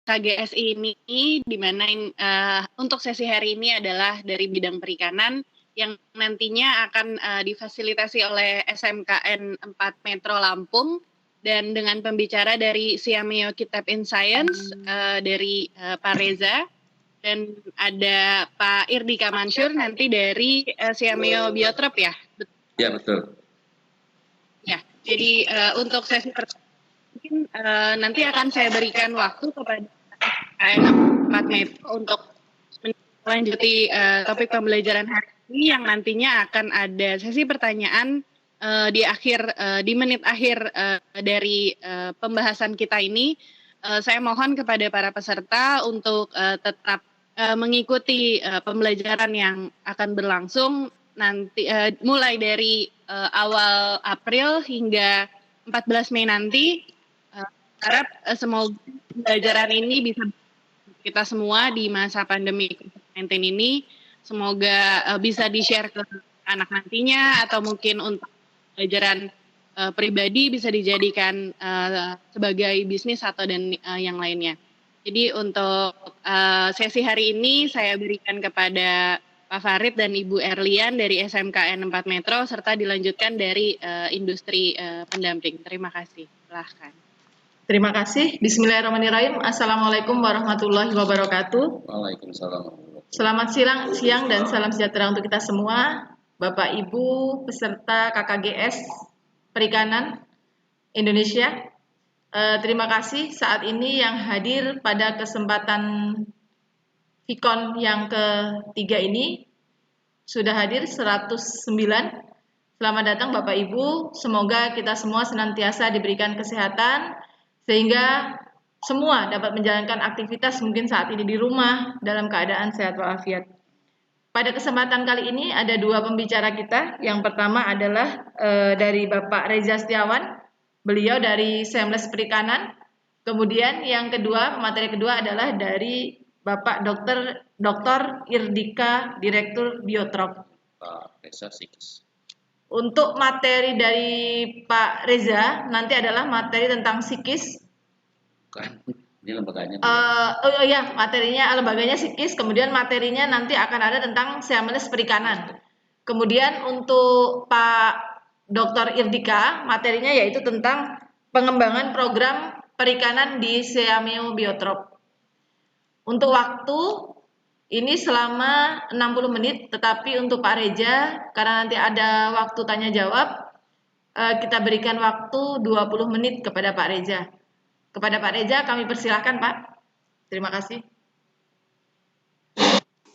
KGS ini, di mana untuk sesi hari ini adalah dari bidang perikanan yang nantinya akan difasilitasi oleh SMKN 4 Metro Lampung, dan dengan pembicara dari Siameo Kitab in Science dari Pak Reza, dan ada Pak Irdika Mansur nanti dari Siameo Biotrop ya? Ya, betul. Ya, jadi untuk sesi pertama mungkin nanti akan saya berikan waktu kepada SMKN 4 Metro untuk melanjuti topik pembelajaran hari ini, yang nantinya akan ada sesi pertanyaan di menit akhir dari pembahasan kita ini. Saya mohon kepada para peserta untuk tetap mengikuti pembelajaran yang akan berlangsung nanti mulai dari awal April hingga 14 Mei nanti. Harap semoga pembelajaran ini bisa kita semua di masa pandemi COVID-19 ini, semoga bisa di-share ke anak nantinya, atau mungkin untuk pelajaran pribadi bisa dijadikan sebagai bisnis atau dan yang lainnya. Jadi untuk sesi hari ini saya berikan kepada Pak Farid dan Ibu Erlian dari SMKN 4 Metro, serta dilanjutkan dari industri pendamping. Terima kasih. Silahkan. Terima kasih. Bismillahirrahmanirrahim. Assalamualaikum warahmatullahi wabarakatuh. Waalaikumsalam. Selamat siang dan salam sejahtera untuk kita semua. Bapak Ibu peserta KKGS Perikanan Indonesia. Terima kasih saat ini yang hadir pada kesempatan Vikon yang ketiga ini. Sudah hadir 109. Selamat datang Bapak Ibu. Semoga kita semua senantiasa diberikan kesehatan, sehingga semua dapat menjalankan aktivitas mungkin saat ini di rumah dalam keadaan sehat walafiat. Pada kesempatan kali ini ada dua pembicara kita. Yang pertama adalah dari Bapak Reza Setiawan, beliau dari Semles Perikanan. Kemudian yang kedua, materi kedua adalah dari Bapak Dr. Irdika, Direktur Biotrop. Pak Reza Sikis. Untuk materi dari Pak Reza nanti adalah materi tentang psikis. Bukan, ini lembaganya. Materinya lembaganya psikis. Kemudian materinya nanti akan ada tentang Siamles Perikanan. Kemudian untuk Pak Dr. Irdika, materinya yaitu tentang pengembangan program perikanan di Siameo Biotrop. Untuk waktu ini selama 60 menit, tetapi untuk Pak Reza, karena nanti ada waktu tanya jawab, kita berikan waktu 20 menit kepada Pak Reza. Kepada Pak Reza kami persilahkan Pak. Terima kasih.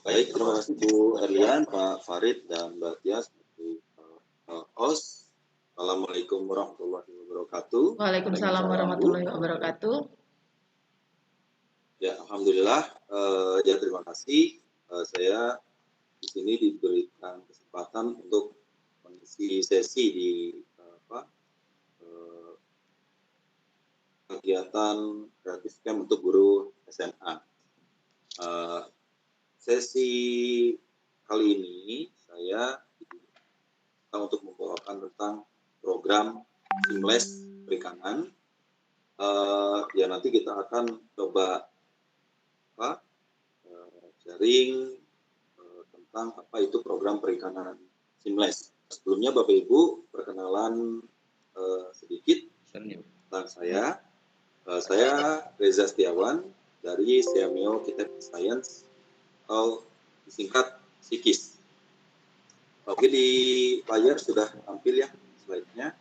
Baik, terima kasih Bu Erlian, Pak Farid, dan Mbak Tias, host. Assalamualaikum warahmatullahi wabarakatuh. Waalaikumsalam warahmatullahi wabarakatuh. Ya, alhamdulillah. Terima kasih. Saya di sini diberikan kesempatan untuk mengisi sesi di kegiatan kreatif camp untuk guru SMA. Sesi kali ini saya untuk membawakan tentang program Simles Perikanan. Ya nanti kita akan coba sharing tentang apa itu program perikanan Simles. Sebelumnya Bapak Ibu perkenalan sedikit tentang saya. Saya Reza Setiawan dari Siameo Kitab Science atau disingkat SIKIS. Oke, di layar sudah tampil ya slide-nya.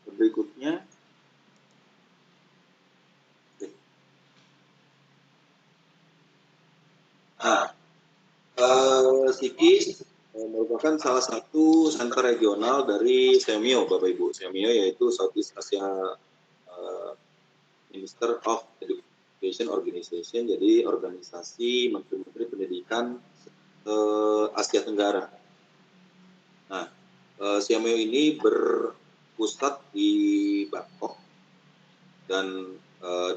Berikutnya. SIKIS merupakan salah satu center regional dari Siameo, Bapak Ibu. Siameo yaitu Southeast Asia Minister of Education Organization, jadi organisasi menteri-menteri pendidikan Asia Tenggara. Nah, Siameo ini berpusat di Bangkok, dan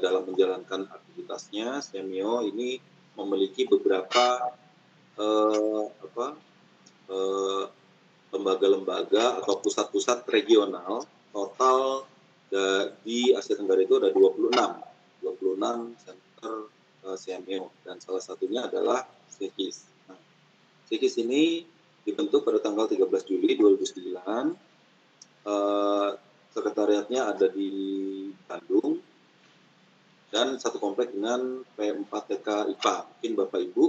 dalam menjalankan aktivitasnya, Siameo ini memiliki beberapa lembaga-lembaga atau pusat-pusat regional, total di Asia Tenggara itu ada 26 center CMO, dan salah satunya adalah SEKIS. Nah, SEKIS ini dibentuk pada tanggal 13 Juli 2009. Sekretariatnya ada di Bandung dan satu komplek dengan P4TK IPA. Mungkin Bapak Ibu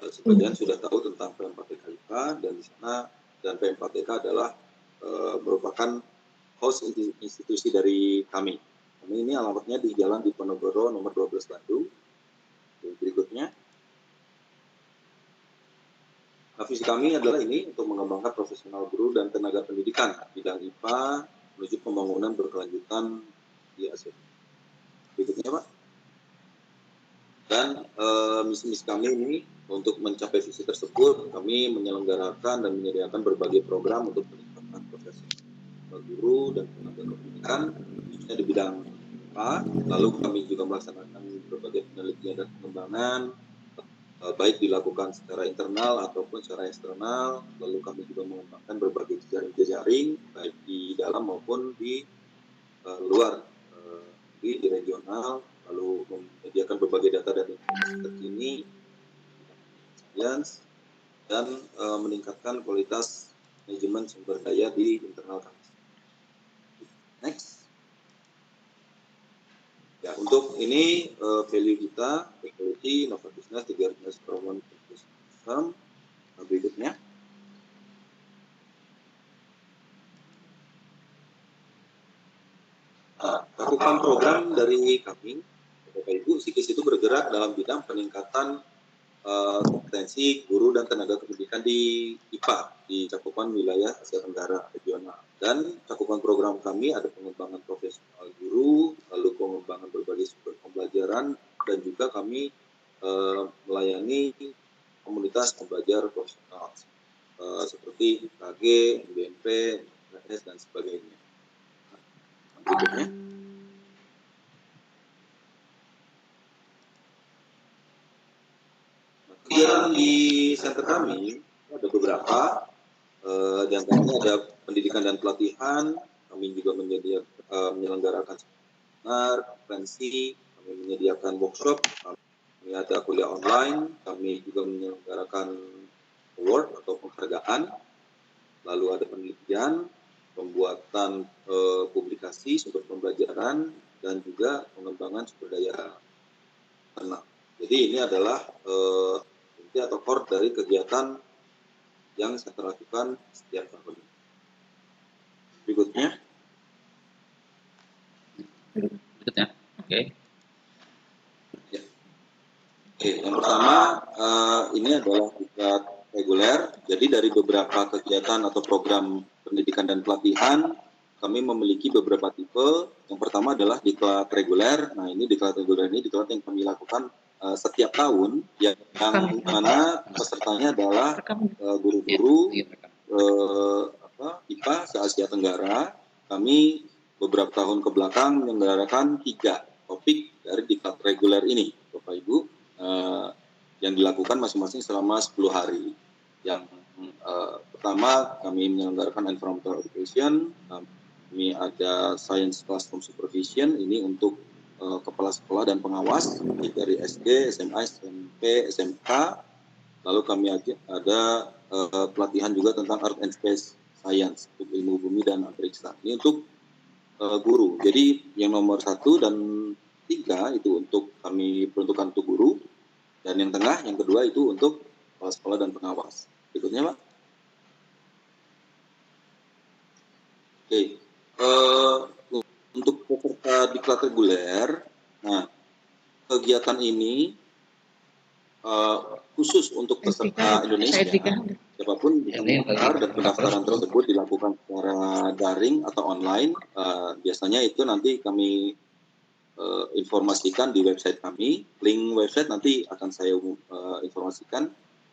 sebagian sudah tahu tentang P4TK IPA, dan di sana, dan P4TK adalah merupakan host institusi dari kami. Kami ini alamatnya di Jalan Diponegoro nomor 12 Bandung. Berikutnya, visi kami adalah ini untuk mengembangkan profesional guru dan tenaga pendidikan bidang IPA menuju pembangunan berkelanjutan di Asia. Berikutnya, Pak. Dan misi-misi kami ini untuk mencapai visi tersebut, kami menyelenggarakan dan menyediakan berbagai program untuk peningkatan profesional guru dan tenaga pendidikan, khususnya di bidang IPA. Lalu kami juga melaksanakan berbagai penelitian dan pengembangan, baik dilakukan secara internal ataupun secara eksternal. Lalu kami juga mengembangkan berbagai jejaring, baik di dalam maupun di luar, di regional, lalu menyediakan berbagai data dan informasi terkini, dan meningkatkan kualitas manajemen sumber daya di internal kami. Next. Ya, untuk ini value kita, technology, innovativeness, 3 program system. Berikutnya. Cakupan program dari kami, Bapak Ibu, SEKIS itu bergerak dalam bidang peningkatan kompetensi guru dan tenaga pendidikan di IPA, di cakupan wilayah Asia Tenggara regional. Dan cakupan program kami ada pengembangan profesional guru, lalu pengembangan berbagai sumber pembelajaran, dan juga kami melayani komunitas pembelajar profesional seperti KG, MBMP, MTS, dan sebagainya. Berikutnya. Kegiatan di center kami ada beberapa, di antaranya ada pendidikan dan pelatihan. Kami juga menyelenggarakan seminar, konferensi, kami menyediakan workshop, kami ada kuliah online, kami juga menyelenggarakan award atau penghargaan, lalu ada penelitian, pembuatan publikasi sumber pembelajaran, dan juga pengembangan sumber daya anak. Jadi ini adalah inti atau core dari kegiatan yang saya lakukan setiap tahun. Berikutnya. Oke. Ya. Oke, yang pertama ini adalah diklat reguler. Jadi dari beberapa kegiatan atau program pendidikan dan pelatihan, kami memiliki beberapa tipe. Yang pertama adalah diklat reguler. Nah, ini diklat reguler ini diklat yang kami lakukan setiap tahun, yang mana pesertanya adalah guru-guru IPA se-Asia Tenggara. Kami beberapa tahun ke belakang menyelenggarakan 3 topik dari diklat reguler ini, Bapak Ibu, yang dilakukan masing-masing selama 10 hari. Yang pertama kami menyelenggarakan environmental education, kami ada science classroom supervision, ini untuk kepala sekolah dan pengawas dari SD, SMA, SMP, SMK. Lalu kami ada pelatihan juga tentang art and space science, untuk ilmu bumi dan antariksa. Ini untuk guru. Jadi yang nomor 1 dan 3 itu untuk kami peruntukkan untuk guru, dan yang tengah, yang kedua itu untuk kepala sekolah dan pengawas. Berikutnya, Pak. Oke. Untuk peserta diklat reguler, nah kegiatan ini khusus untuk peserta Indonesia. Siapapun bisa mendaftar, dan pendaftaran tersebut dilakukan secara daring atau online. Biasanya itu nanti kami informasikan di website kami. Link website nanti akan saya informasikan.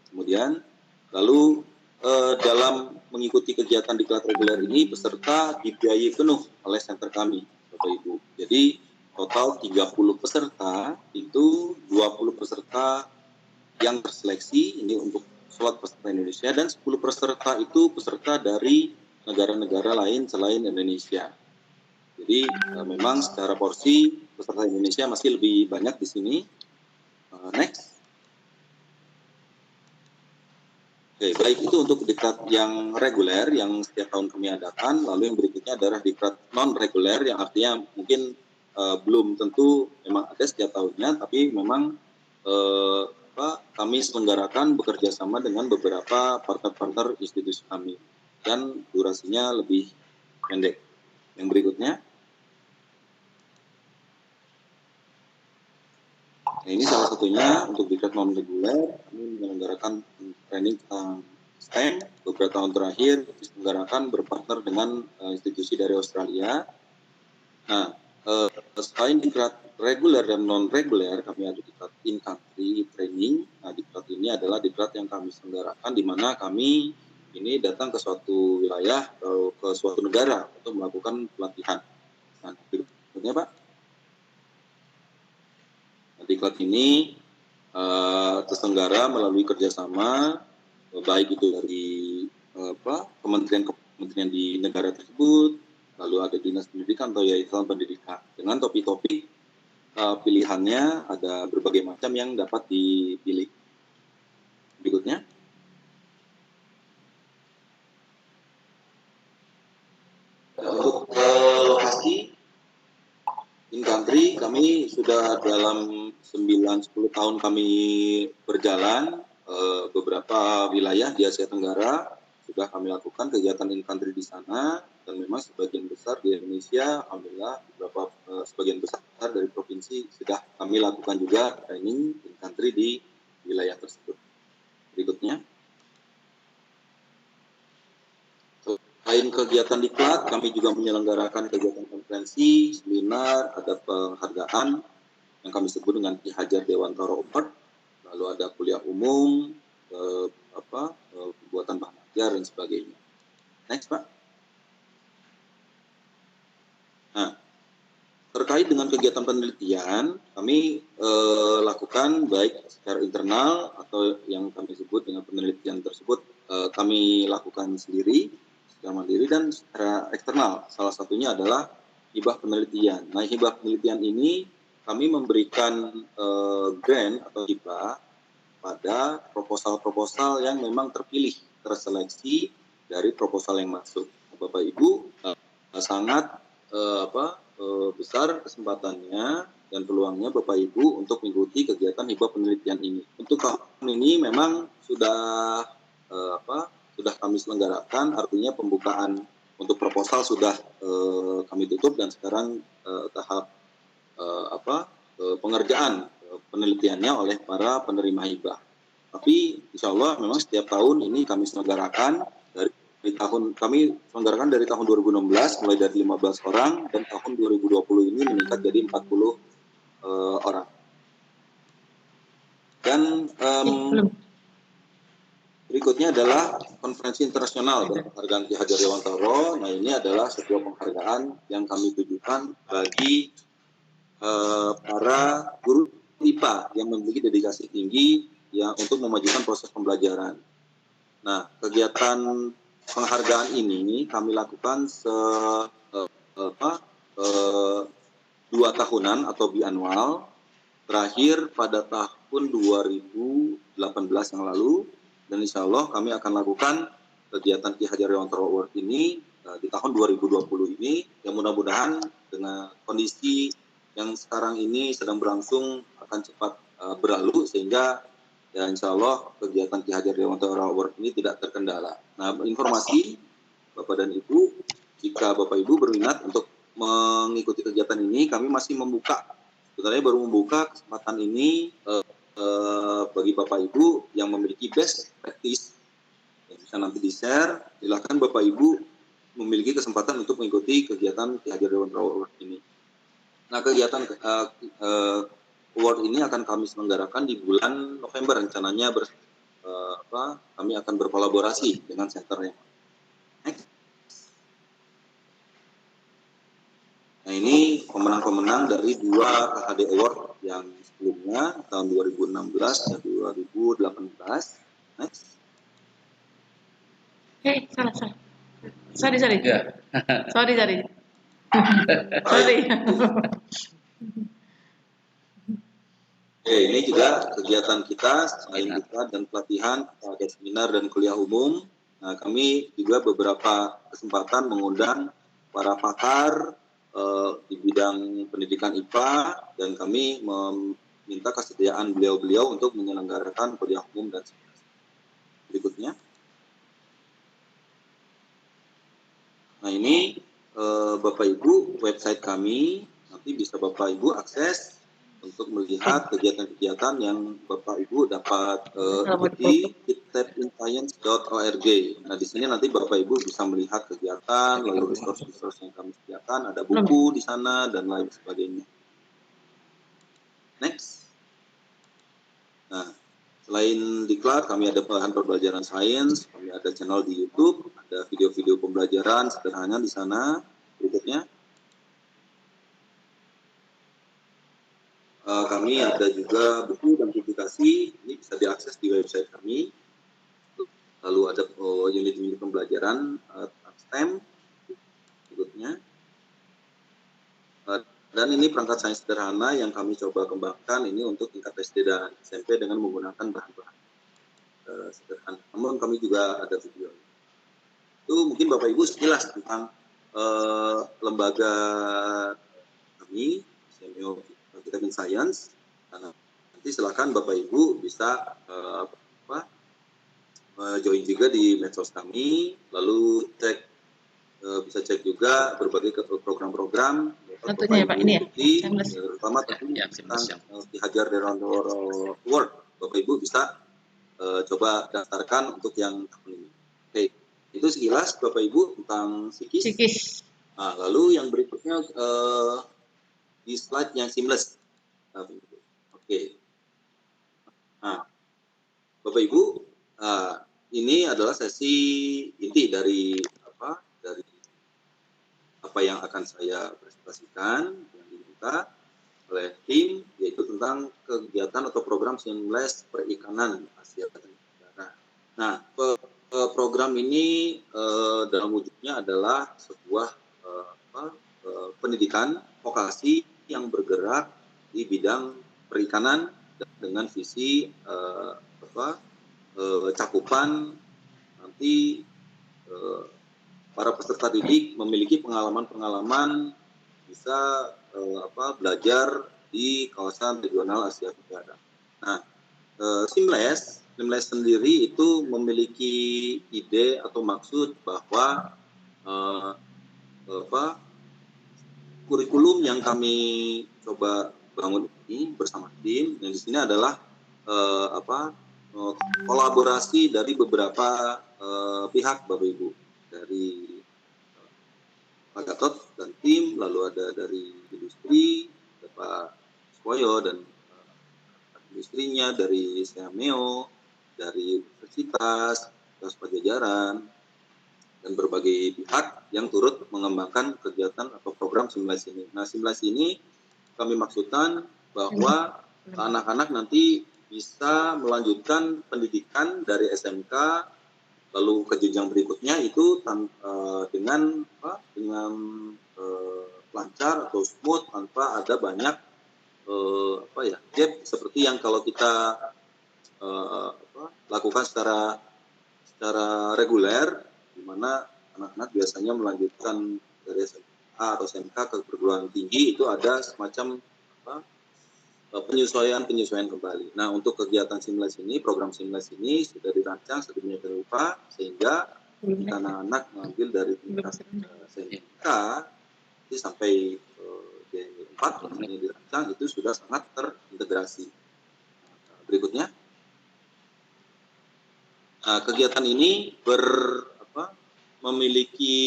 Kemudian, lalu dalam mengikuti kegiatan diklat reguler ini, peserta dibiayai penuh oleh center kami, Bapak Ibu. Jadi total 30 peserta, itu 20 peserta yang terseleksi ini untuk slot peserta Indonesia, dan 10 peserta itu peserta dari negara-negara lain selain Indonesia. Jadi memang secara porsi peserta Indonesia masih lebih banyak di sini. Next. Oke, baik itu untuk diklat yang reguler yang setiap tahun kami adakan. Lalu yang berikutnya adalah diklat non reguler yang artinya mungkin belum tentu memang ada setiap tahunnya, tapi memang kami selenggarakan bekerja sama dengan beberapa partner-partner institusi kami dan durasinya lebih pendek. Yang berikutnya. Nah, ini salah satunya untuk diklat non reguler, kami menyelenggarakan training tentang STEM beberapa tahun terakhir diselenggarakan berpartner dengan institusi dari Australia. Nah, selain diklat reguler dan non reguler, kami ada diklat in country training. Nah, diklat ini adalah diklat yang kami selenggarakan di mana kami ini datang ke suatu wilayah atau ke suatu negara untuk melakukan pelatihan. Nah, berikutnya Pak. Diklat ini terselenggara melalui kerjasama baik itu dari kementerian di negara tersebut, lalu ada dinas pendidikan atau yayasan pendidikan dengan topik-topik pilihannya ada berbagai macam yang dapat dipilih. Berikutnya. Untuk lokasi in country kami sudah dalam 9-10 tahun kami berjalan beberapa wilayah di Asia Tenggara sudah kami lakukan kegiatan in country di sana dan memang sebagian besar di Indonesia alhamdulillah beberapa sebagian besar dari provinsi sudah kami lakukan juga training in country di wilayah tersebut. Berikutnya. Selain kegiatan diklat, kami juga menyelenggarakan kegiatan konferensi, seminar, ada penghargaan yang kami sebut dengan Ki Hajar Dewantara Award, lalu ada kuliah umum, pembuatan bahan ajar dan sebagainya. Next, Pak. Nah, terkait dengan kegiatan penelitian, kami lakukan baik secara internal atau yang kami sebut dengan penelitian tersebut kami lakukan sendiri, secara mandiri dan secara eksternal. Salah satunya adalah hibah penelitian. Nah, hibah penelitian ini kami memberikan grant atau hibah pada proposal-proposal yang memang terseleksi dari proposal yang masuk. Bapak Ibu sangat besar kesempatannya dan peluangnya Bapak Ibu untuk mengikuti kegiatan hibah penelitian ini. Untuk tahun ini memang sudah kami selenggarakan, artinya pembukaan untuk proposal sudah kami tutup dan sekarang tahap pengerjaan penelitiannya oleh para penerima hibah. Tapi insya Allah memang setiap tahun ini kami selenggarakan kami selenggarakan dari tahun 2016 mulai dari 15 orang dan tahun 2020 ini meningkat jadi 40 orang. Dan berikutnya adalah konferensi internasional dan penghargaan Ki Hajar Dewantara. Nah, ini adalah sebuah penghargaan yang kami tujukan bagi para guru IPA yang memiliki dedikasi tinggi ya untuk memajukan proses pembelajaran. Nah, kegiatan penghargaan ini kami lakukan 2 tahunan atau bianual, terakhir pada tahun 2018 yang lalu, dan insya Allah kami akan lakukan kegiatan Ki Hajar Dewantara Award ini di tahun 2020 ini, yang mudah-mudahan dengan kondisi yang sekarang ini sedang berlangsung akan cepat berlalu, sehingga ya insya Allah kegiatan Ki Hajar Dewantara Award ini tidak terkendala. Nah, informasi Bapak dan Ibu, jika Bapak Ibu berminat untuk mengikuti kegiatan ini, kami masih membuka, sebenarnya baru membuka kesempatan ini bagi Bapak Ibu yang memiliki best practice, yang bisa nanti di-share, silakan Bapak Ibu memiliki kesempatan untuk mengikuti kegiatan Ki Hajar Dewantara Award ini. Nah, kegiatan award ini akan kami selenggarakan di bulan November rencananya kami akan berkolaborasi dengan senternya. Next. Nah, ini pemenang-pemenang dari 2 KHD Award yang sebelumnya tahun 2016 dan 2018. Next. Salah. Sorry. Ya. Sorry. Sorry. Oke, ini juga kegiatan kita selain diklat dan pelatihan, ada seminar dan kuliah umum. Nah, kami juga beberapa kesempatan mengundang para pakar di bidang pendidikan IPA, dan kami meminta kesediaan beliau-beliau untuk menyelenggarakan kuliah umum dan seminar. Berikutnya. Nah, ini Bapak Ibu, website kami, nanti bisa Bapak Ibu akses untuk melihat kegiatan-kegiatan yang Bapak Ibu dapat ikuti di kitapinScience.org. Nah, di sini nanti Bapak Ibu bisa melihat kegiatan, lalu resource-resource yang kami sediakan, ada buku di sana, dan lain sebagainya. Next. Nah, selain diklat, kami ada bahan pembelajaran sains, kami ada channel di YouTube, ada video-video pembelajaran sederhana di sana. Berikutnya. Kami ada juga buku dan publikasi, ini bisa diakses di website kami. Lalu ada unit-unit pembelajaran STEM. Berikutnya. Dan ini perangkat sains sederhana yang kami coba kembangkan ini untuk tingkat SD dan SMP dengan menggunakan bahan-bahan sederhana. Namun kami juga ada video. Itu mungkin Bapak Ibu sekilas tentang lembaga kami, Semio Vitamin Science. Nah, nanti silakan Bapak Ibu bisa join juga di medsos kami, lalu bisa cek juga berbagai program-program Tentunya ya Pak, ini ya, terutama tentang dihajar dari World. Bapak Ibu bisa coba daftarkan untuk yang tahun ini. Oke, itu sekilas Bapak Ibu tentang psikis. Nah, lalu yang berikutnya di slide yang seamless. Oke. Nah, Bapak Ibu, ini adalah sesi inti dari apa yang akan saya presentasikan yang diminta oleh tim, yaitu tentang kegiatan atau program seamless perikanan Asia Tenggara. Nah, program ini dalam wujudnya adalah sebuah pendidikan vokasi yang bergerak di bidang perikanan dengan visi cakupan nanti para peserta didik memiliki pengalaman-pengalaman bisa belajar di kawasan regional Asia Tenggara. Nah, Seamless sendiri itu memiliki ide atau maksud bahwa kurikulum yang kami coba bangun ini bersama tim, yang di sini adalah kolaborasi dari beberapa pihak, Bapak Ibu, dari Pak Gatot dan tim, lalu ada dari industri, ada Pak Suwoyo dan industrinya, dari Semio, dari universitas, Pajajaran, dan berbagai pihak yang turut mengembangkan kegiatan atau program Seamless ini. Nah, Seamless ini kami maksudkan bahwa anak-anak nanti bisa melanjutkan pendidikan dari SMK lalu ke jenjang berikutnya itu dengan lancar atau smooth tanpa ada banyak gap seperti yang kalau kita lakukan secara reguler, di mana anak-anak biasanya melanjutkan dari SMA atau SMK ke perguruan tinggi itu ada semacam penyesuaian kembali. Nah, untuk kegiatan Seamless ini, program Seamless ini sudah dirancang sedemikian rupa sehingga anak-anak mengambil dari tingkat SMK sampai D4 ini dirancang itu sudah sangat terintegrasi. Berikutnya, kegiatan ini memiliki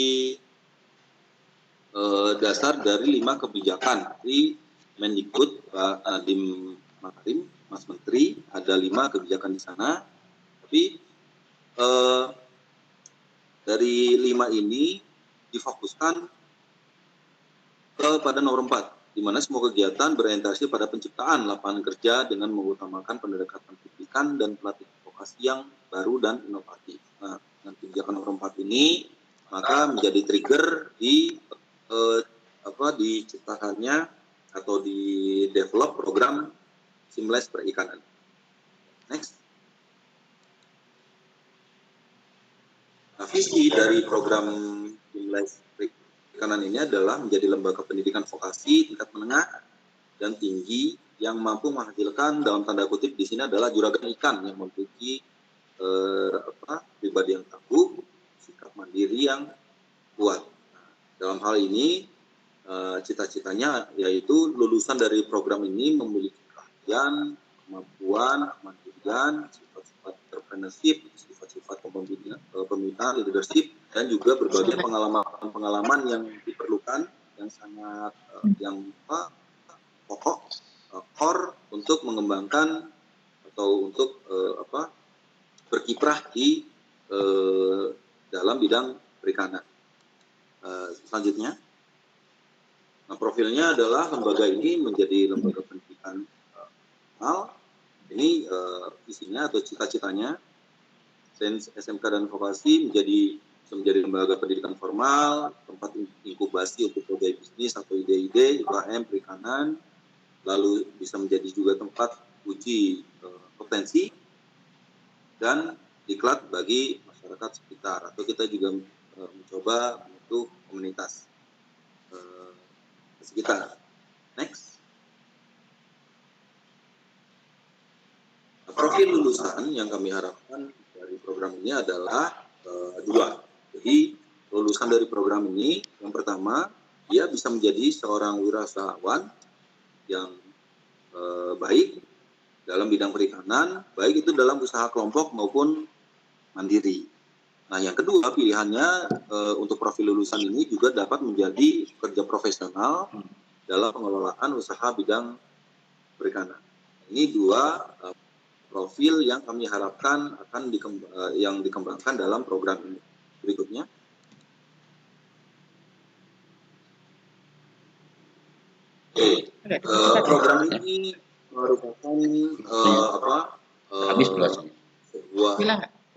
dasar dari 5 kebijakan di Mendikbud Pak Nadiem Makarim, Mas Menteri, ada 5 kebijakan di sana. Tapi dari 5 ini difokuskan kepada nomor 4, di mana semua kegiatan berorientasi pada penciptaan lapangan kerja dengan mengutamakan pendekatan pendidikan dan pelatihan vokasi yang baru dan inovatif. Nah, dengan kebijakan nomor 4 ini, maka menjadi trigger di diciptakannya atau di develop program Seamless Perikanan. Next. Nah, visi dari program Seamless Perikanan ini adalah menjadi lembaga pendidikan vokasi tingkat menengah dan tinggi yang mampu menghasilkan, dalam tanda kutip di sini adalah juragan ikan yang memiliki pribadi yang tangguh, sikap mandiri yang kuat. Nah, dalam hal ini cita-citanya yaitu lulusan dari program ini memiliki keahlian, kemampuan, kemandirian, sifat-sifat entrepreneurship, sifat-sifat kepemimpinan, leadership, dan juga berbagai pengalaman yang diperlukan, yang sangat pokok, core untuk mengembangkan atau untuk berkiprah di dalam bidang perikanan. Selanjutnya, nah, profilnya adalah lembaga ini menjadi lembaga pendidikan formal. Ini visinya atau cita-citanya SMK dan Vokasi bisa menjadi lembaga pendidikan formal, tempat inkubasi untuk berbagai bisnis atau ide-ide UKM perikanan, lalu bisa menjadi juga tempat uji kompetensi dan diklat bagi masyarakat sekitar, atau kita juga mencoba untuk komunitas sekitar. Next. Profil lulusan yang kami harapkan dari program ini adalah dua. Jadi lulusan dari program ini, yang pertama, dia bisa menjadi seorang wirausahawan yang baik dalam bidang perikanan, baik itu dalam usaha kelompok maupun mandiri. Nah, yang kedua pilihannya untuk profil lulusan ini juga dapat menjadi pekerja profesional dalam pengelolaan usaha bidang perikanan. Ini dua profil yang kami harapkan akan yang dikembangkan dalam program ini. Berikutnya. Program ini merupakan sebuah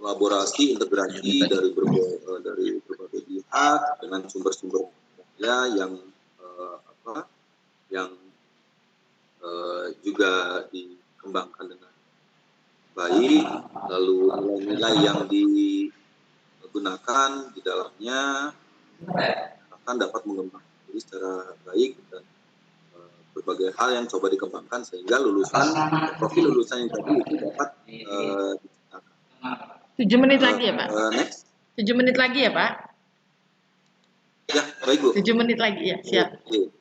kolaborasi integrasi dari berbagai pihak dengan sumber-sumber yang juga dikembangkan dengan baik, lalu nilai-nilai yang digunakan di dalamnya akan dapat mengembangkan diri secara baik dan berbagai hal yang coba dikembangkan sehingga profil lulusan yang tadi itu dapat diciptakan. 7 menit lagi ya Pak? Next. 7 menit lagi ya Pak? Ya, baik Bu. 7 menit lagi ya, siap. Oke.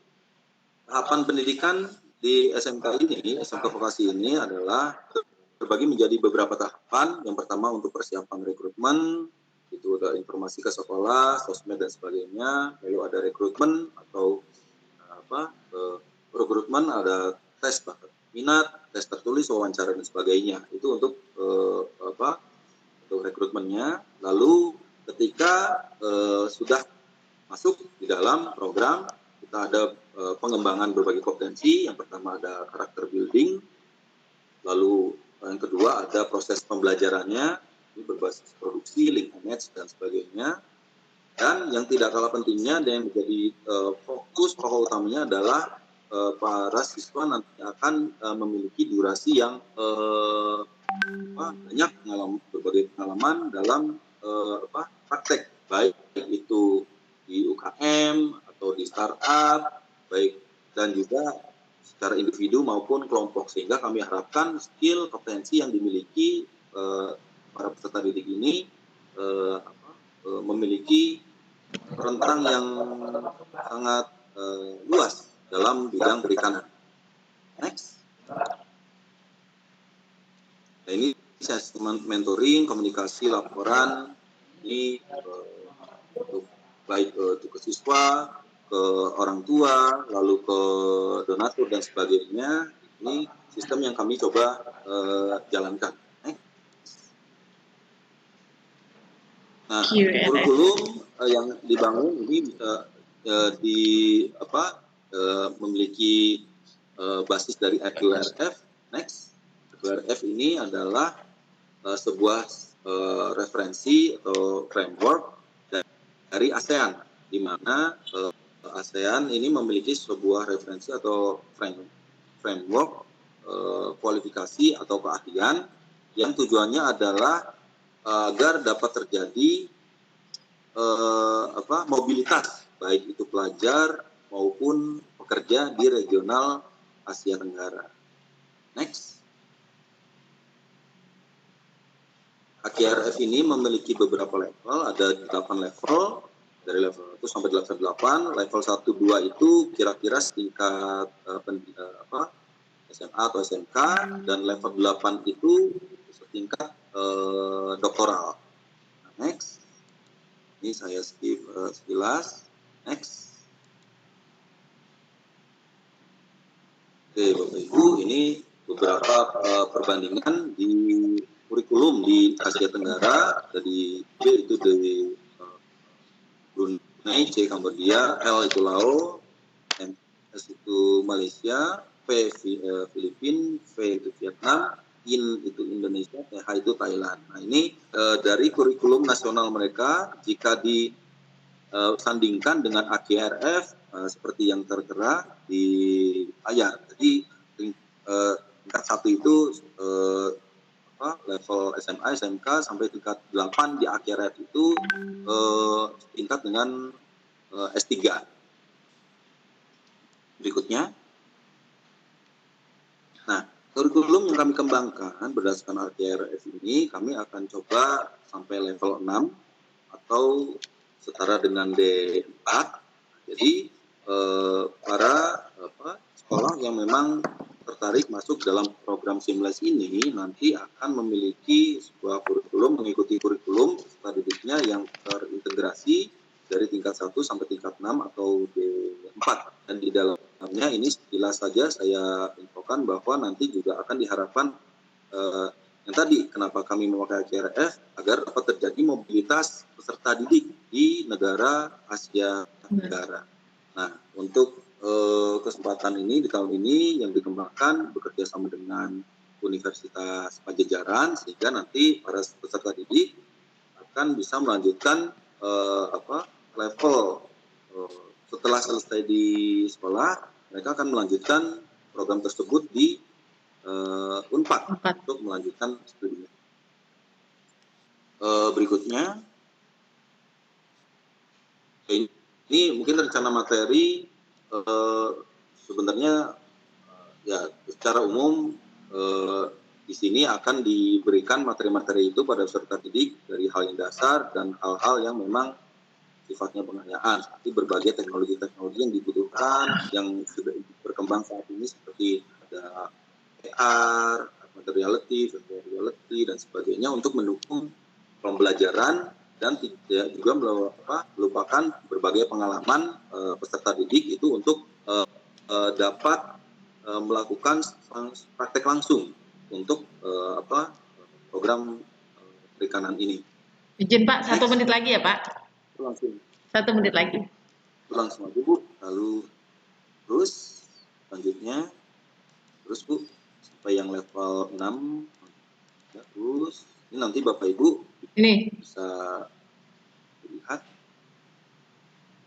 Tahapan pendidikan di SMK ini, SMK Vokasi ini adalah terbagi menjadi beberapa tahapan. Yang pertama untuk persiapan rekrutmen, itu ada informasi ke sekolah, sosmed dan sebagainya. Lalu ada rekrutmen atau rekrutmen, ada tes bakat minat, tes tertulis, wawancara dan sebagainya. Itu untuk untuk rekrutmennya. Lalu ketika sudah masuk di dalam program, kita ada pengembangan berbagai kompetensi. Yang pertama ada karakter building, lalu yang kedua ada proses pembelajarannya, ini berbasis produksi, link manage dan sebagainya. Dan yang tidak kalah pentingnya dan yang menjadi fokus pokok utamanya adalah para siswa nanti akan memiliki durasi yang banyak berbagai pengalaman dalam praktek, baik itu di UKM atau di startup, baik dan juga secara individu maupun kelompok, sehingga kami harapkan skill kompetensi yang dimiliki para peserta didik ini memiliki rentang yang sangat luas dalam bidang perikanan. Next. Nah, ini assessment, mentoring, komunikasi, laporan ini baik ke siswa, ke orang tua, lalu ke donatur dan sebagainya. Ini sistem yang kami coba jalankan. Nah, kurikulum yang dibangun ini bisa memiliki basis dari FQRF. Next, FQRF ini adalah sebuah referensi atau framework dari ASEAN, di mana ASEAN ini memiliki sebuah referensi atau framework kualifikasi atau keahlian yang tujuannya adalah agar dapat terjadi mobilitas baik itu pelajar maupun pekerja di regional Asia Tenggara. Next. AKRF ini memiliki beberapa level, ada 8 level, dari level 1 sampai level 8. Level 1, 2 itu kira-kira setingkat SMA atau SMK, dan level 8 itu setingkat doktoral. Nah, next. Ini saya skip sekilas. Next. Oke, Bapak Ibu, ini beberapa perbandingan di kurikulum di Asia Tenggara. Jadi B itu dari Brunei, C Kambodia, L itu Laos, S itu Malaysia, P Filipina, V itu Vietnam, IN itu Indonesia, TH itu Thailand. Nah, ini dari kurikulum nasional mereka jika disandingkan dengan AKRF seperti yang tertera di layar. Jadi tingkat 1 itu level SMA, SMK sampai tingkat 8 di AKRF itu tingkat dengan S3. Berikutnya. Nah, kurikulum yang kami kembangkan berdasarkan AKRF ini kami akan coba sampai level 6 atau setara dengan D4. Jadi para sekolah yang memang tertarik masuk dalam program Seamless ini nanti akan memiliki sebuah kurikulum, mengikuti kurikulum peserta didiknya yang terintegrasi dari tingkat 1 sampai tingkat 6 atau D4. Dan di dalamnya ini sekilas saja saya infokan bahwa nanti juga akan diharapkan yang tadi kenapa kami memakai AKRF agar dapat terjadi mobilitas peserta didik di negara Asia Tenggara. Nah, untuk kesempatan ini di tahun ini yang dikembangkan bekerja sama dengan Universitas Pajajaran sehingga nanti para peserta didik akan bisa melanjutkan level setelah selesai di sekolah mereka akan melanjutkan program tersebut di Unpad untuk melanjutkan studinya. Berikutnya ini mungkin rencana materi sebenarnya ya secara umum di sini akan diberikan materi-materi itu pada peserta didik dari hal yang dasar dan hal-hal yang memang sifatnya pengayaan seperti berbagai teknologi-teknologi yang dibutuhkan yang sudah berkembang saat ini seperti ada AR, augmented reality, virtual reality dan sebagainya untuk mendukung pembelajaran dan tidak juga melupakan berbagai pengalaman peserta didik itu untuk dapat melakukan praktek langsung untuk program perikanan ini. Izin Pak, 1 menit lagi ya Pak. Langsung. 1 menit lagi. Langsung aja Bu. Lalu terus selanjutnya Bu sampai yang level 6 ya, terus ini nanti Bapak Ibu Ini bisa lihat.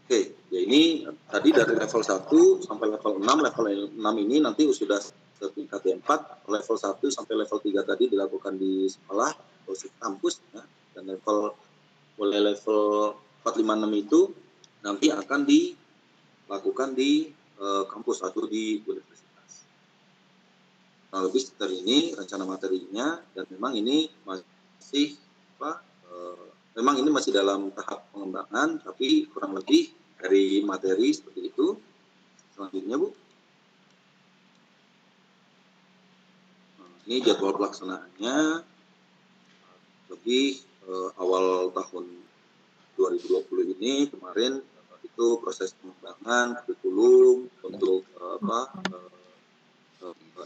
Oke, ya ini tadi dari level 1 sampai level 6, level 6 ini nanti sudah setingkat D4, level 1 sampai level 3 tadi dilakukan di sekolah atau kampus ya, dan mulai level 4, 5, 6 itu nanti akan dilakukan di kampus atau di universitas. Nah, lebih seperti ini rencana materinya dan memang ini masih memang ini masih dalam tahap pengembangan, tapi kurang lebih dari materi seperti itu. Selanjutnya, Bu. Nah, ini jadwal pelaksanaannya lebih awal tahun 2020 ini kemarin itu proses pengembangan kurikulum untuk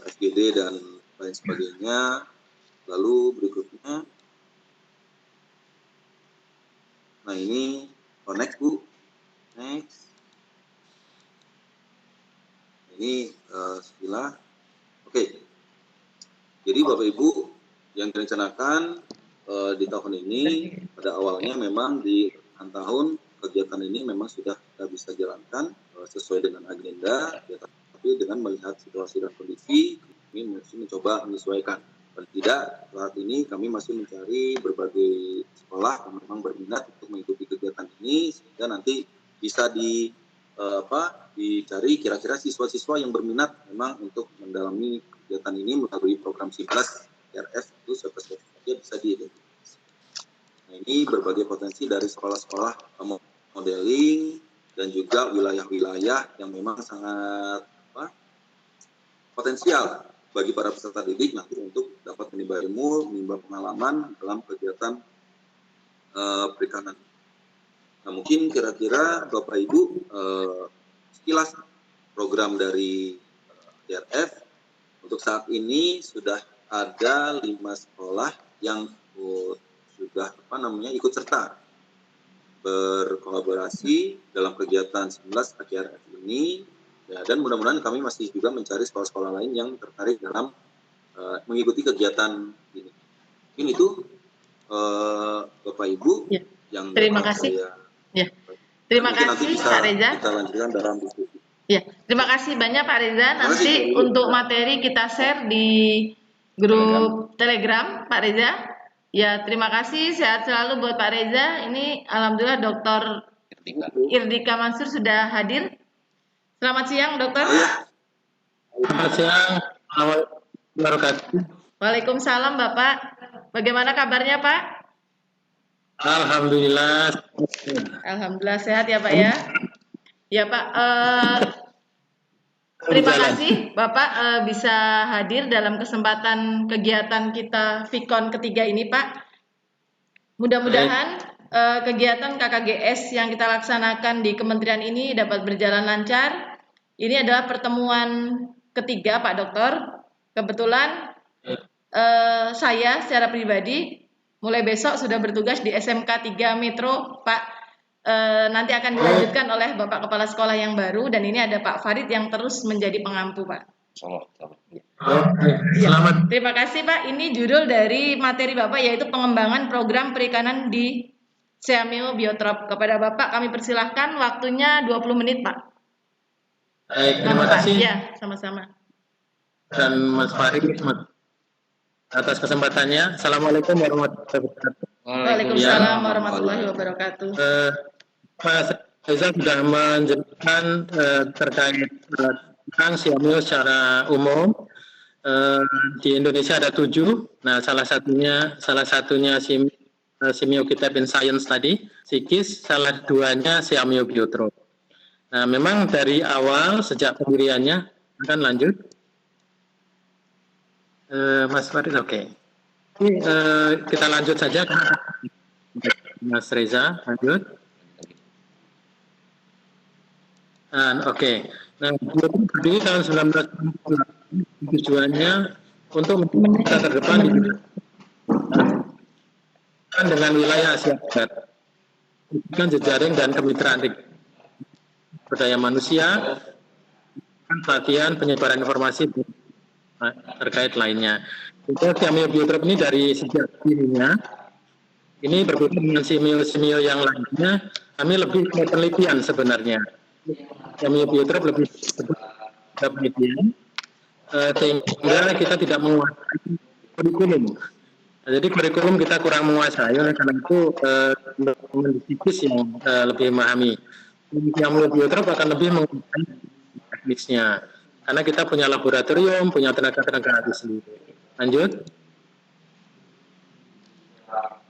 FGD dan lain sebagainya. Lalu berikutnya. Nah ini next Bu, next. Ini sekilas. Oke. Jadi Bapak Ibu yang direncanakan di tahun ini pada awalnya memang di tahun kegiatan ini memang sudah kita bisa jalankan sesuai dengan agenda, ya, tapi dengan melihat situasi dan kondisi, kami masih mencoba menyesuaikan. Dan tidak, saat ini kami masih mencari berbagai sekolah yang memang berminat untuk mengikuti kegiatan ini, sehingga nanti bisa dicari kira-kira siswa-siswa yang berminat memang untuk mendalami kegiatan ini melalui program 11 RF itu siapa-siapa bisa diidentifikasi. Nah, ini berbagai potensi dari sekolah-sekolah modeling dan juga wilayah-wilayah yang memang sangat potensial bagi para peserta didik nanti untuk dapat menimba ilmu, menimba pengalaman dalam kegiatan perikanan. Nah, mungkin kira-kira Bapak Ibu sekilas program dari DRF untuk saat ini sudah ada 5 sekolah yang sudah ikut serta berkolaborasi dalam kegiatan 11 AKRF ini, ya, dan mudah-mudahan kami masih juga mencari sekolah-sekolah lain yang tertarik dalam mengikuti kegiatan ini. Mungkin itu Bapak Ibu Ya. yang Terima kasih. Ya. Terima kasih Pak Reza. Kita lanjutkan dalam diskusi. Ya, terima kasih banyak Pak Reza. Nanti untuk materi kita share di grup Telegram Pak Reza. Ya, terima kasih. Sehat selalu buat Pak Reza. Ini alhamdulillah Dr. Irdika Mansur sudah hadir. Selamat siang, Dokter. Selamat siang. Assalamualaikum warahmatullahi wabarakatuh. Waalaikumsalam, Bapak. Bagaimana kabarnya, Pak? Alhamdulillah. Alhamdulillah sehat ya, Pak ya. Ya, Pak. Terima kasih Bapak bisa hadir dalam kesempatan kegiatan kita Vikon ketiga ini, Pak. Mudah-mudahan kegiatan KKGS yang kita laksanakan di kementerian ini dapat berjalan lancar. Ini adalah pertemuan ketiga, Pak Dokter. Kebetulan saya secara pribadi mulai besok sudah bertugas di SMK 3 Metro, Pak. Nanti akan dilanjutkan oleh Bapak Kepala Sekolah yang baru, dan ini ada Pak Farid yang terus menjadi pengampu, Pak. Selamat. Terima kasih, Pak. Ini judul dari materi Bapak yaitu pengembangan program perikanan di Seameo Biotrop. Kepada Bapak kami persilahkan, waktunya 20 menit, Pak. Baik, terima Pak. kasih. Ya, sama-sama. Dan Mas Farid atas kesempatannya. Assalamualaikum warahmatullahi wabarakatuh. Waalaikumsalam warahmatullahi wabarakatuh. Mas Reza sudah menjelaskan terkait tentang Seameo secara umum. Di Indonesia ada 7. Nah, salah satunya Seameo Kitab in Science tadi, SIKIS, salah duanya Seameo Biotrop. Nah, memang dari awal sejak pendiriannya akan lanjut. Mas Farid, oke. Kita lanjut saja. Mas Reza, lanjut. Oke. Nah, Biotrop berdiri tahun 1998. Tujuannya untuk menjadi terdepan di dengan wilayah Asia Barat, dengan jejaring dan kemitraan berdaya manusia, pelatihan, penyebaran informasi terkait lainnya. Seameo Biotrop ini dari sejak dirinya ini berbeda dengan Seameo yang lainnya. Kami lebih ke penelitian sebenarnya. Seameo Biotrop lebih ke penelitian, sehingga kita tidak menguasai kurikulum. Jadi kurikulum kita kurang menguasai, oleh karena itu teman-teman yang lebih memahami. Seameo Biotrop akan lebih menguasai teknisnya, karena kita punya laboratorium, punya tenaga-tenaga ahli sendiri. Lanjut.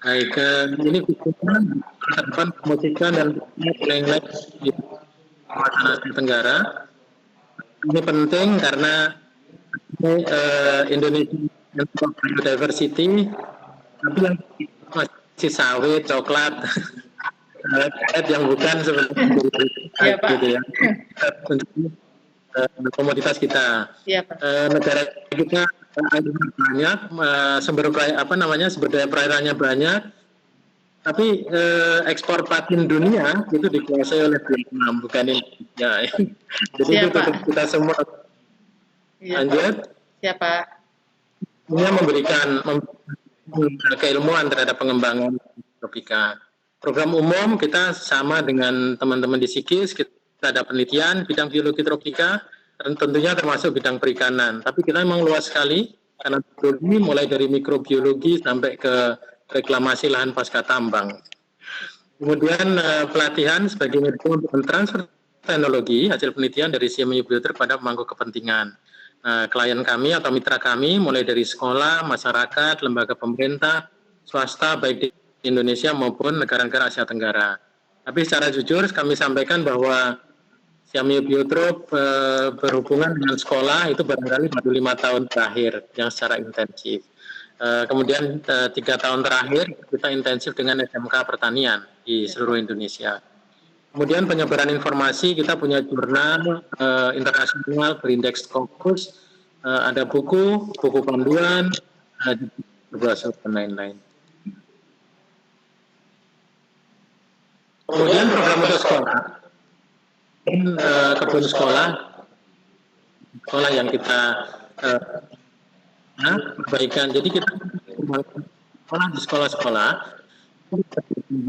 Baik, ini khususnya depan promosikan dan nilai-nilai di kawasan Asia Tenggara. Ini penting karena Indonesia untuk biodiversity, tapi yang masih sawit, coklat, yang bukan sebenarnya gitu ya. Untuk komoditas kita. Ya, Pak. Negara kita banyak, sumber daya perairannya banyak, tapi ekspor platin dunia itu dikuasai oleh Vietnam, bukan Indonesia. Jadi itu untuk kita semua. Lanjut. Siapa? Ini memberikan keilmuan terhadap pengembangan tropika. Program umum kita sama dengan teman-teman di SIGIS, kita ada penelitian bidang biologi tropika, dan tentunya termasuk bidang perikanan. Tapi kita memang luas sekali, karena biologi mulai dari mikrobiologi sampai ke reklamasi lahan pasca tambang. Kemudian pelatihan sebagai medium untuk mentransfer teknologi hasil penelitian dari CMU Biotrip pada pemangku kepentingan. Nah, klien kami atau mitra kami mulai dari sekolah, masyarakat, lembaga pemerintah, swasta, baik di Indonesia maupun negara-negara Asia Tenggara. Tapi secara jujur kami sampaikan bahwa CMU Biotrip berhubungan dengan sekolah itu barangkali baru 5 tahun terakhir yang secara intensif. Kemudian 3 tahun terakhir kita intensif dengan SMK Pertanian di seluruh Indonesia. Kemudian penyebaran informasi, kita punya jurnal internasional berindeks Scopus, ada buku panduan, brosur dan lain-lain. Kemudian program untuk sekolah, kebun sekolah yang kita perbaikan. Jadi kita sekolah di sekolah-sekolah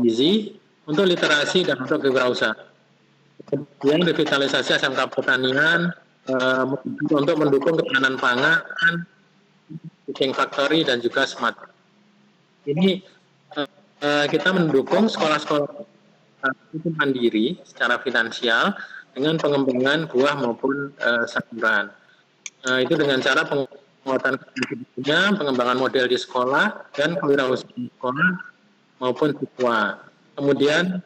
gizi untuk literasi dan untuk kewirausahaan. Kemudian revitalisasi SMK Pertanian untuk mendukung ketahanan pangan, King Factory dan juga smart. Ini kita mendukung sekolah-sekolah itu mandiri secara finansial dengan pengembangan buah maupun sayuran. Itu dengan cara penguatan kebijakannya, pengembangan model di sekolah dan kewirausahaan di sekolah maupun siswa. Kemudian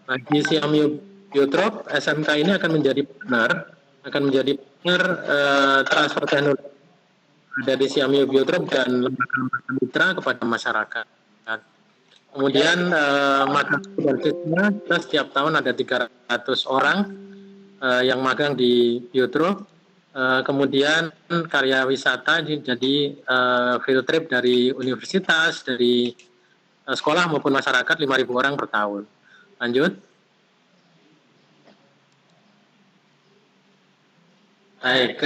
bagi CMU Biotrip, SMK ini akan menjadi partner transfer teknologi dari CMU Biotrip dan lembaga mitra kepada masyarakat. Kemudian magang basisnya kita setiap tahun ada 300 orang yang magang di Biotrip. Kemudian karya wisata jadi field trip dari universitas, dari sekolah maupun masyarakat 5.000 orang per tahun. Lanjut. Baik,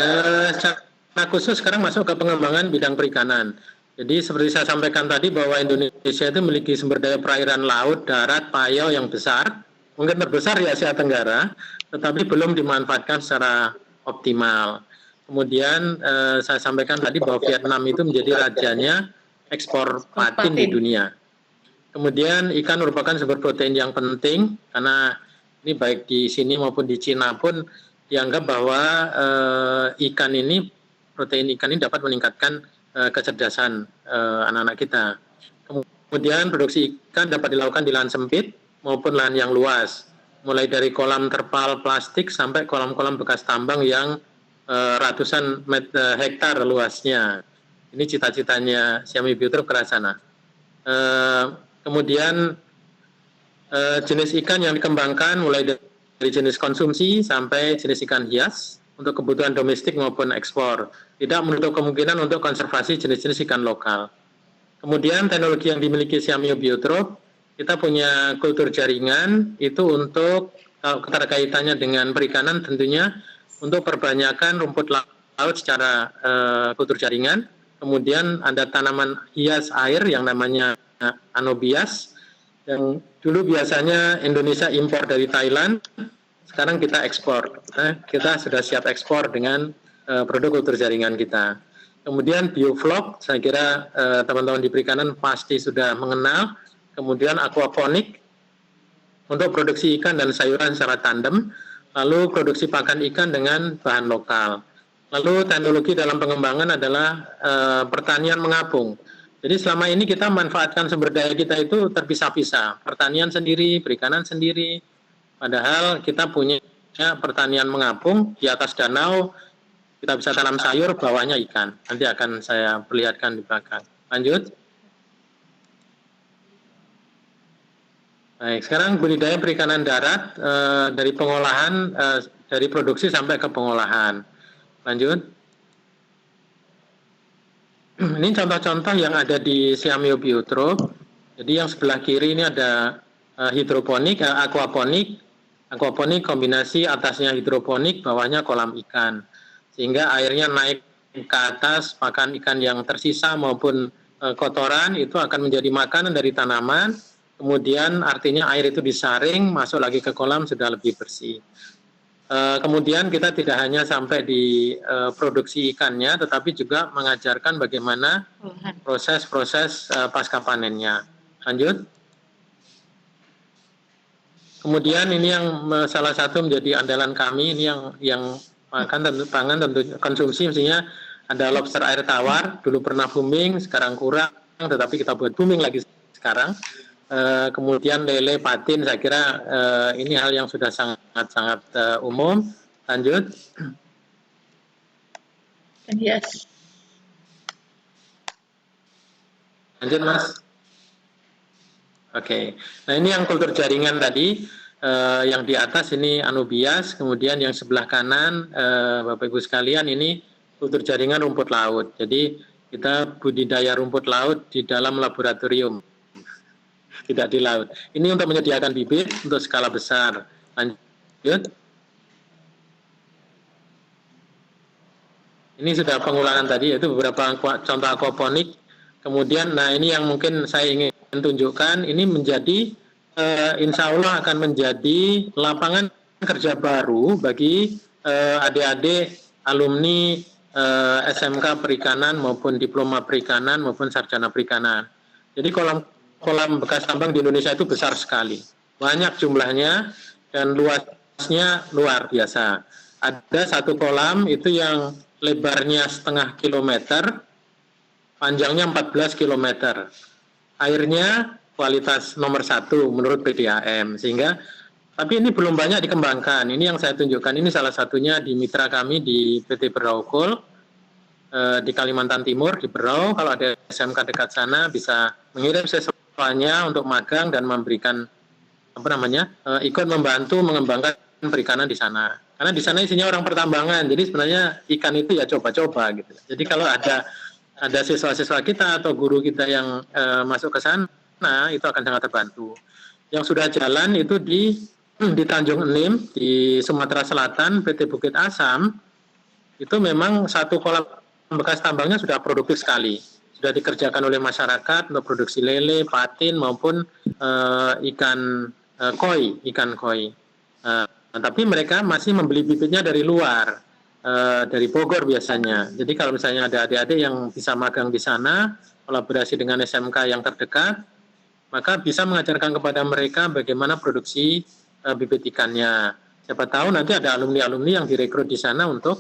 secara khusus sekarang masuk ke pengembangan bidang perikanan. Jadi seperti saya sampaikan tadi bahwa Indonesia itu memiliki sumber daya perairan laut, darat, payau yang besar, mungkin terbesar di Asia Tenggara, tetapi belum dimanfaatkan secara optimal. Kemudian saya sampaikan tadi bahwa Vietnam itu menjadi rajanya ekspor patin di dunia. Kemudian ikan merupakan sumber protein yang penting karena ini baik di sini maupun di Cina pun dianggap bahwa protein ikan ini dapat meningkatkan kecerdasan anak-anak kita. Kemudian produksi ikan dapat dilakukan di lahan sempit maupun lahan yang luas, mulai dari kolam terpal plastik sampai kolam-kolam bekas tambang yang ratusan hektar luasnya. Ini cita-citanya CMU Biotrip ke arah sana. Kemudian jenis ikan yang dikembangkan mulai dari jenis konsumsi sampai jenis ikan hias untuk kebutuhan domestik maupun ekspor. Tidak menutup kemungkinan untuk konservasi jenis-jenis ikan lokal. Kemudian teknologi yang dimiliki CMU Biotrip, kita punya kultur jaringan, itu untuk keterkaitannya dengan perikanan tentunya untuk perbanyakan rumput laut secara kultur jaringan. Kemudian ada tanaman hias air yang namanya anobias, yang dulu biasanya Indonesia impor dari Thailand, sekarang kita ekspor. Kita sudah siap ekspor dengan produk kultur jaringan kita. Kemudian bioflok, saya kira teman-teman di perikanan pasti sudah mengenal. Kemudian aquaponik untuk produksi ikan dan sayuran secara tandem. Lalu produksi pakan ikan dengan bahan lokal. Lalu teknologi dalam pengembangan adalah pertanian mengapung. Jadi selama ini kita manfaatkan sumber daya kita itu terpisah-pisah. Pertanian sendiri, perikanan sendiri. Padahal kita punya pertanian mengapung di atas danau, kita bisa tanam sayur, bawahnya ikan. Nanti akan saya perlihatkan di belakang. Lanjut. Baik, sekarang budidaya perikanan darat dari pengolahan, dari produksi sampai ke pengolahan. Lanjut. Ini contoh-contoh yang ada di CMU Biotrip. Jadi yang sebelah kiri ini ada hidroponik, aquaponik. Aquaponik kombinasi atasnya hidroponik, bawahnya kolam ikan. Sehingga airnya naik ke atas, pakan ikan yang tersisa maupun kotoran itu akan menjadi makanan dari tanaman. kemudian artinya air itu disaring, masuk lagi ke kolam sudah lebih bersih. Kemudian kita tidak hanya sampai di produksi ikannya, tetapi juga mengajarkan bagaimana proses-proses pasca panennya. Lanjut. Kemudian ini yang salah satu menjadi andalan kami, ini yang pangan tentu konsumsi, mestinya ada lobster air tawar, dulu pernah booming, sekarang kurang, tetapi kita buat booming lagi sekarang. Kemudian lele, patin, saya kira ini hal yang sudah sangat umum. Lanjut. Yes. Lanjut, Mas. Oke. Nah, ini yang kultur jaringan tadi, yang di atas ini anubias, kemudian yang sebelah kanan, Bapak Ibu sekalian, ini kultur jaringan rumput laut. Jadi kita budidaya rumput laut di dalam laboratorium, tidak di laut. Ini untuk menyediakan bibit untuk skala besar. Lanjut. Ini sudah pengulangan tadi, yaitu beberapa contoh aquaponik. Kemudian, nah ini yang mungkin saya ingin tunjukkan, ini menjadi, insya Allah akan menjadi lapangan kerja baru bagi adik-adik alumni SMK Perikanan maupun diploma perikanan maupun sarjana perikanan. Jadi kolam bekas tambang di Indonesia itu besar sekali, banyak jumlahnya dan luasnya luar biasa. Ada satu kolam itu yang lebarnya 0,5 kilometer, panjangnya 14 kilometer. Airnya kualitas nomor 1 menurut PDAM, sehingga tapi ini belum banyak dikembangkan. Ini yang saya tunjukkan, ini salah satunya di mitra kami di PT Berau Coal di Kalimantan Timur, di Berau. Kalau ada SMK dekat sana bisa mengirim siswanya untuk magang dan memberikan ikut membantu mengembangkan perikanan di sana. Karena di sana isinya orang pertambangan, jadi sebenarnya ikan itu ya coba-coba gitu. Jadi kalau ada siswa-siswa kita atau guru kita yang masuk ke sana, itu akan sangat terbantu. Yang sudah jalan itu di Tanjung Enim, di Sumatera Selatan, PT Bukit Asam, itu memang satu kolam bekas tambangnya sudah produktif sekali. Sudah dikerjakan oleh masyarakat untuk produksi lele, patin, maupun ikan koi. Tapi mereka masih membeli bibitnya dari luar, dari Bogor biasanya. Jadi kalau misalnya ada adik-adik yang bisa magang di sana, kolaborasi dengan SMK yang terdekat, maka bisa mengajarkan kepada mereka bagaimana produksi bibit ikannya. Siapa tahu nanti ada alumni-alumni yang direkrut di sana untuk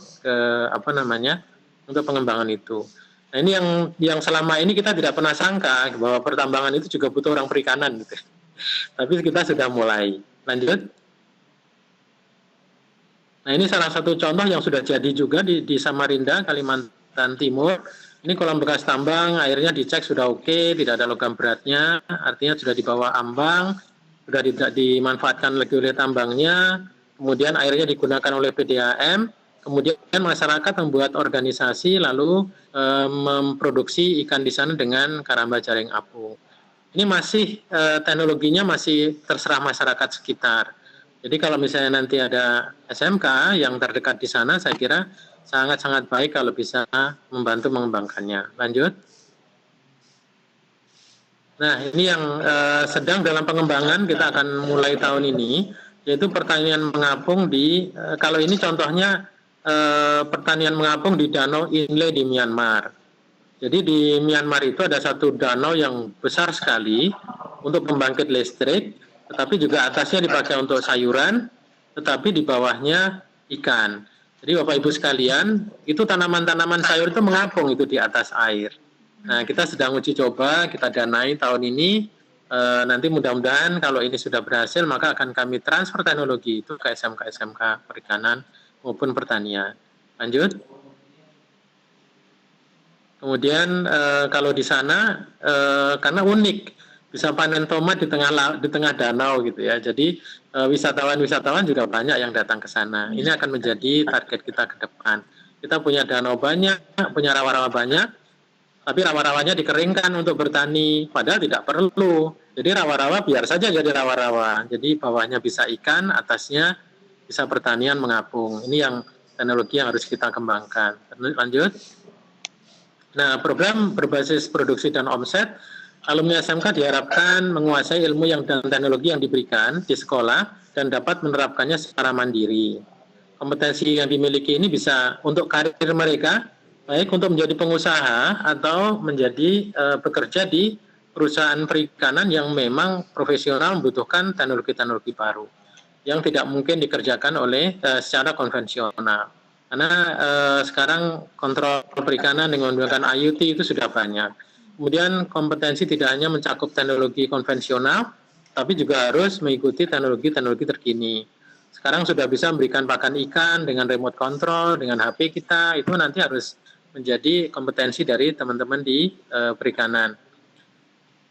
untuk pengembangan itu. Nah, ini yang selama ini kita tidak pernah sangka bahwa pertambangan itu juga butuh orang perikanan gitu. Tapi kita sudah mulai. Lanjut. Nah, ini salah satu contoh yang sudah jadi juga di Samarinda, Kalimantan Timur. Ini kolam bekas tambang, airnya dicek sudah oke, tidak ada logam beratnya, artinya sudah di bawah ambang, sudah tidak dimanfaatkan lagi oleh tambangnya, kemudian airnya digunakan oleh PDAM, kemudian masyarakat membuat organisasi lalu memproduksi ikan di sana dengan karamba jaring apung. Ini masih teknologinya masih terserah masyarakat sekitar. Jadi kalau misalnya nanti ada SMK yang terdekat di sana, saya kira sangat-sangat baik kalau bisa membantu mengembangkannya. Lanjut. Nah, ini yang sedang dalam pengembangan, kita akan mulai tahun ini, yaitu pertanian mengapung kalau ini contohnya pertanian mengapung di Danau Inle di Myanmar. Jadi di Myanmar itu ada satu danau yang besar sekali untuk pembangkit listrik, tetapi juga atasnya dipakai untuk sayuran, tetapi di bawahnya ikan. Jadi Bapak Ibu sekalian, itu tanaman-tanaman sayur itu mengapung itu di atas air. Nah, kita sedang uji coba, kita danai tahun ini. Nanti mudah-mudahan kalau ini sudah berhasil, maka akan kami transfer teknologi itu ke SMK-SMK perikanan maupun pertanian. Lanjut. Kemudian kalau di sana, karena unik, bisa panen tomat di tengah danau gitu ya. Jadi wisatawan-wisatawan juga banyak yang datang ke sana. Ini akan menjadi target kita ke depan. Kita punya danau banyak, punya rawa-rawa banyak, tapi rawa-rawanya dikeringkan untuk bertani, padahal tidak perlu. Jadi rawa-rawa biar saja jadi rawa-rawa. Jadi bawahnya bisa ikan, atasnya bisa pertanian mengapung. Ini yang teknologi yang harus kita kembangkan. Lanjut. Nah, program berbasis produksi dan omset Alumni SMK diharapkan menguasai ilmu dan teknologi yang diberikan di sekolah dan dapat menerapkannya secara mandiri. Kompetensi yang dimiliki ini bisa untuk karir mereka, baik untuk menjadi pengusaha atau menjadi bekerja di perusahaan perikanan yang memang profesional membutuhkan teknologi-teknologi baru yang tidak mungkin dikerjakan oleh secara konvensional. Karena sekarang kontrol perikanan dengan menggunakan IoT itu sudah banyak. Kemudian kompetensi tidak hanya mencakup teknologi konvensional, tapi juga harus mengikuti teknologi-teknologi terkini. Sekarang sudah bisa memberikan pakan ikan dengan remote control, dengan HP kita, itu nanti harus menjadi kompetensi dari teman-teman di perikanan.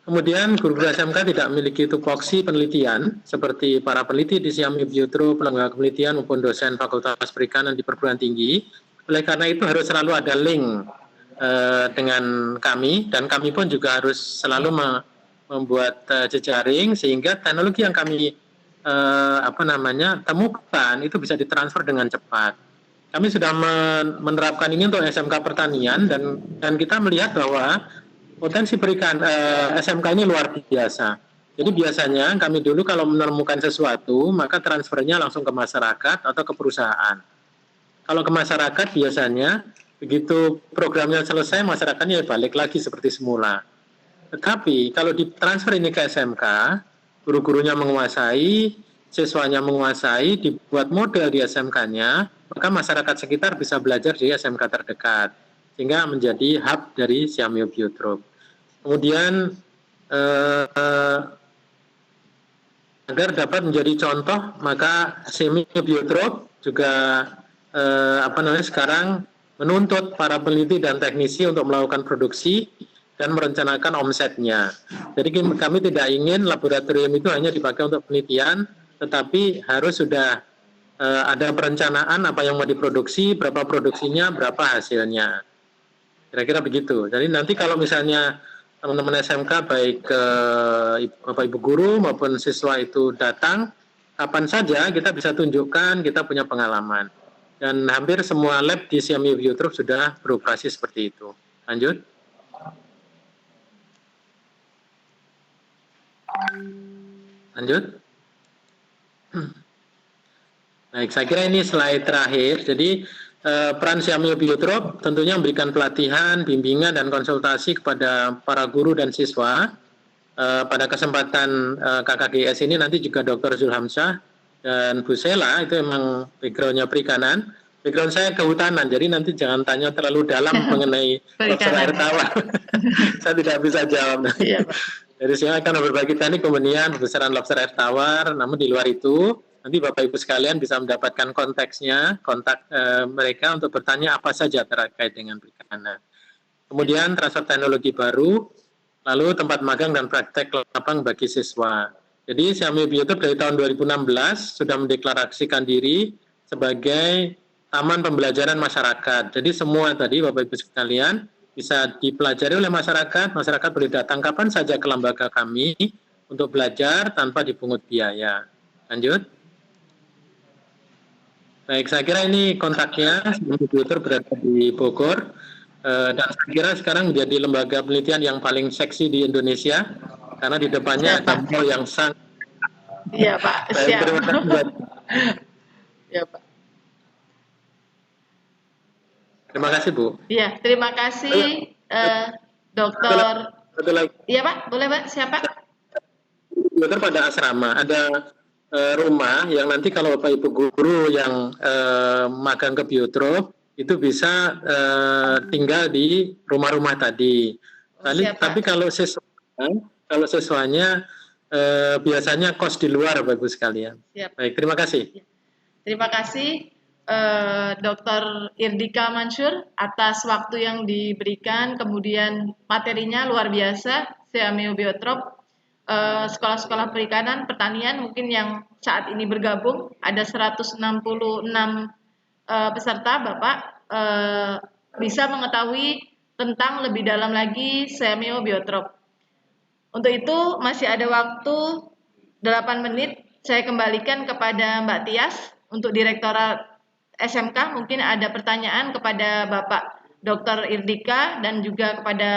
Kemudian guru-guru SMK tidak memiliki tupoksi penelitian seperti para peneliti di Siamio Biotrop, lembaga penelitian maupun dosen Fakultas Perikanan di perguruan tinggi. Oleh karena itu harus selalu ada link dengan kami, dan kami pun juga harus selalu membuat jejaring sehingga teknologi yang kami temukan itu bisa ditransfer dengan cepat. Kami sudah menerapkan ini untuk SMK Pertanian dan kita melihat bahwa potensi SMK ini luar biasa. Jadi biasanya kami dulu kalau menemukan sesuatu, maka transfernya langsung ke masyarakat atau ke perusahaan. Kalau ke masyarakat biasanya, begitu programnya selesai, masyarakatnya balik lagi seperti semula. Tetapi kalau ditransfer ini ke SMK, guru-gurunya menguasai, siswanya menguasai, dibuat model di SMK-nya, maka masyarakat sekitar bisa belajar di SMK terdekat, sehingga menjadi hub dari Siamio Biotrop. Kemudian agar dapat menjadi contoh, maka Siamio Biotrop juga sekarang menuntut para peneliti dan teknisi untuk melakukan produksi dan merencanakan omsetnya. Jadi kami tidak ingin laboratorium itu hanya dipakai untuk penelitian, tetapi harus sudah ada perencanaan apa yang mau diproduksi, berapa produksinya, berapa hasilnya. Kira-kira begitu. Jadi nanti kalau misalnya teman-teman SMK baik Bapak Ibu guru maupun siswa itu datang, kapan saja kita bisa tunjukkan kita punya pengalaman. Dan hampir semua lab di Siamio Biotrop sudah beroperasi seperti itu. Lanjut. Lanjut. Baik, saya kira ini slide terakhir. Jadi peran Siamio Biotrop tentunya memberikan pelatihan, bimbingan, dan konsultasi kepada para guru dan siswa. Pada kesempatan KKGS ini nanti juga Dr. Zulhamsyah dan Bu Sela itu memang background-nya perikanan. Background saya kehutanan, jadi nanti jangan tanya terlalu dalam mengenai lobster air tawar. Saya tidak bisa jawab. Iya, Pak. Jadi saya akan berbagi teknik pembenihan pembesaran lobster air tawar, namun di luar itu nanti Bapak Ibu sekalian bisa mendapatkan konteksnya, kontak mereka untuk bertanya apa saja terkait dengan perikanan. Kemudian transfer teknologi baru, lalu tempat magang dan praktek lapang bagi siswa. Jadi Siamio Biotrop dari tahun 2016 sudah mendeklarasikan diri sebagai taman pembelajaran masyarakat. Jadi semua tadi Bapak Ibu sekalian bisa dipelajari oleh masyarakat. Masyarakat boleh datang kapan saja ke lembaga kami untuk belajar tanpa dipungut biaya. Lanjut. Baik, saya kira ini kontaknya. Siamio Biotrop berada di Bogor. Dan saya kira sekarang menjadi lembaga penelitian yang paling seksi di Indonesia karena di depannya ada mall yang sangat. Iya, Pak. Siap. Terima kasih. Iya, Pak. Terima kasih, Bu. Iya, terima kasih Dokter. Satu lagi. Iya, Pak. Boleh, Pak. Siapa? Dokter pada asrama ada rumah yang nanti kalau Bapak Ibu guru yang magang ke Biotrop itu bisa tinggal di rumah-rumah tadi. Tapi kalau siswanya biasanya kos di luar, Bapak Ibu sekalian. Siap. Baik, terima kasih. Terima kasih Dr. Irdika Mansur atas waktu yang diberikan, kemudian materinya luar biasa. Siamio Biotrop, sekolah-sekolah perikanan, pertanian mungkin yang saat ini bergabung, ada 166 peserta, Bapak bisa mengetahui tentang lebih dalam lagi Siamio Biotrop. Untuk itu masih ada waktu 8 menit, saya kembalikan kepada Mbak Tias untuk Direktorat SMK. Mungkin ada pertanyaan kepada Bapak Dr. Irdika dan juga kepada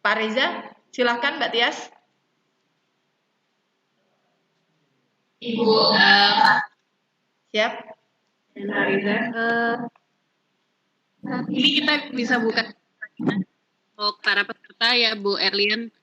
Pak Reza. Silahkan Mbak Tias. Ibu Siap. dan Fariza, ini kita bisa buka untuk para peserta ya Bu Erlian.